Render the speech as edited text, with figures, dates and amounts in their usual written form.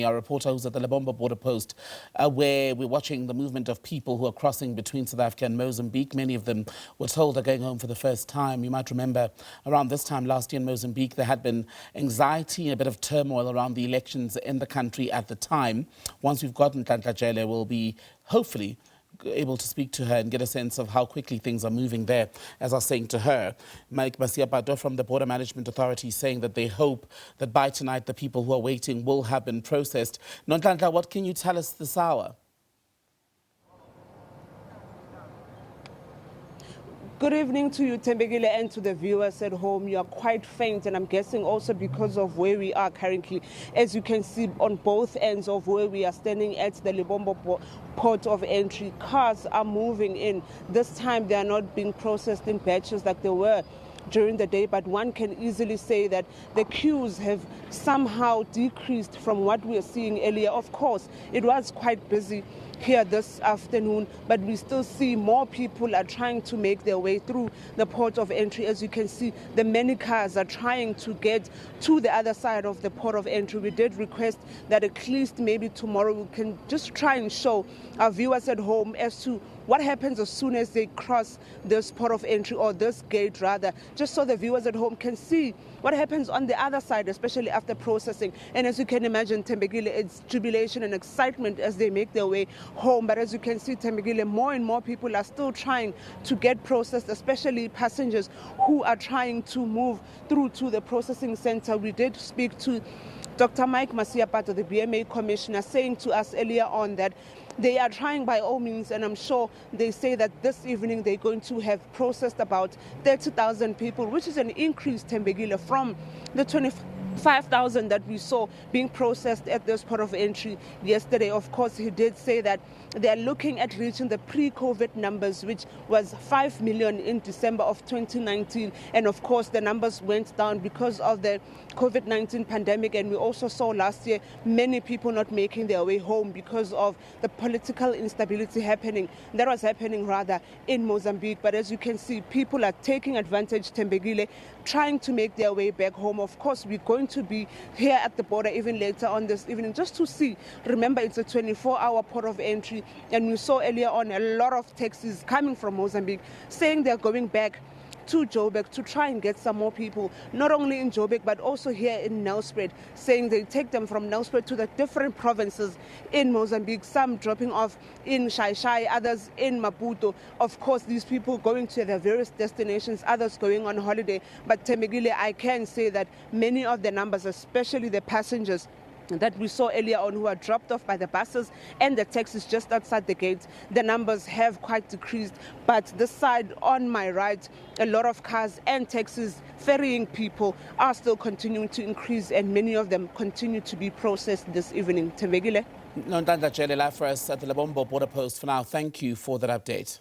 Our reporter who's at the Lebombo Border post, where we're watching the movement of people who are crossing between South Africa and Mozambique. Many of them were told are going home for the first time. You might remember around this time last year in Mozambique, there had been anxiety and a bit of turmoil around the elections in the country at the time. Once we've got Nonhlanhla Jele, we'll be hopefully able to speak to her and get a sense of how quickly things are moving there. As I was saying to her, Mike Masiapado from the Border Management Authority saying that they hope that by tonight the people who are waiting will have been processed. Nonhlanhla, what can you tell us this hour? Good evening to you, Tembegile, and to the viewers at home. You are quite faint, and I'm guessing also because of where we are currently. As you can see on both ends of where we are standing at the Lebombo port of entry, cars are moving in. This time they are not being processed in batches like they were during the day, but one can easily say that the queues have somehow decreased from what we were seeing earlier. Of course, it was quite busy here this afternoon, but we still see more people are trying to make their way through the port of entry. As you can see, the many cars are trying to get to the other side of the port of entry. We did request that at least maybe tomorrow we can just try and show our viewers at home as to what happens as soon as they cross this port of entry, or this gate rather, just so the viewers at home can see what happens on the other side, especially after processing. And as you can imagine, Tembegile, it's jubilation and excitement as they make their way home. But as you can see, Tembegile, more and more people are still trying to get processed, especially passengers who are trying to move through to the processing center. We did speak to Dr. Mike Masiapado, the BMA commissioner, saying to us earlier on that they are trying by all means, and I'm sure they say that this evening they're going to have processed about 30,000 people, which is an increase, Tembegile, from the 25,000 that we saw being processed at this port of entry yesterday. Of course, he did say that they're looking at reaching the pre-COVID numbers, which was 5 million in December of 2019. And of course, the numbers went down because of the COVID-19 pandemic. And we also saw last year many people not making their way home because of the political instability that was happening rather in Mozambique. But as you can see, people are taking advantage, Tembegile, trying to make their way back home. Of course, we're going to be here at the border even later on this evening just to see. Remember, it's a 24-hour port of entry, and we saw earlier on a lot of taxis coming from Mozambique saying they're going back to Joburg to try and get some more people, not only in Joburg but also here in Nelspruit, saying they take them from Nelspruit to the different provinces in Mozambique, some dropping off in Shai, others in Maputo. Of course, these people going to their various destinations, others going on holiday. But Tembegile, I can say that many of the numbers, especially the passengers that we saw earlier on who are dropped off by the buses and the taxis just outside the gate, the numbers have quite decreased. But this side on my right, a lot of cars and taxis ferrying people are still continuing to increase, and many of them continue to be processed this evening. Tembegile. Nonhlanhla Jele, live for us at the Lebombo Border post. For now, thank you for that update.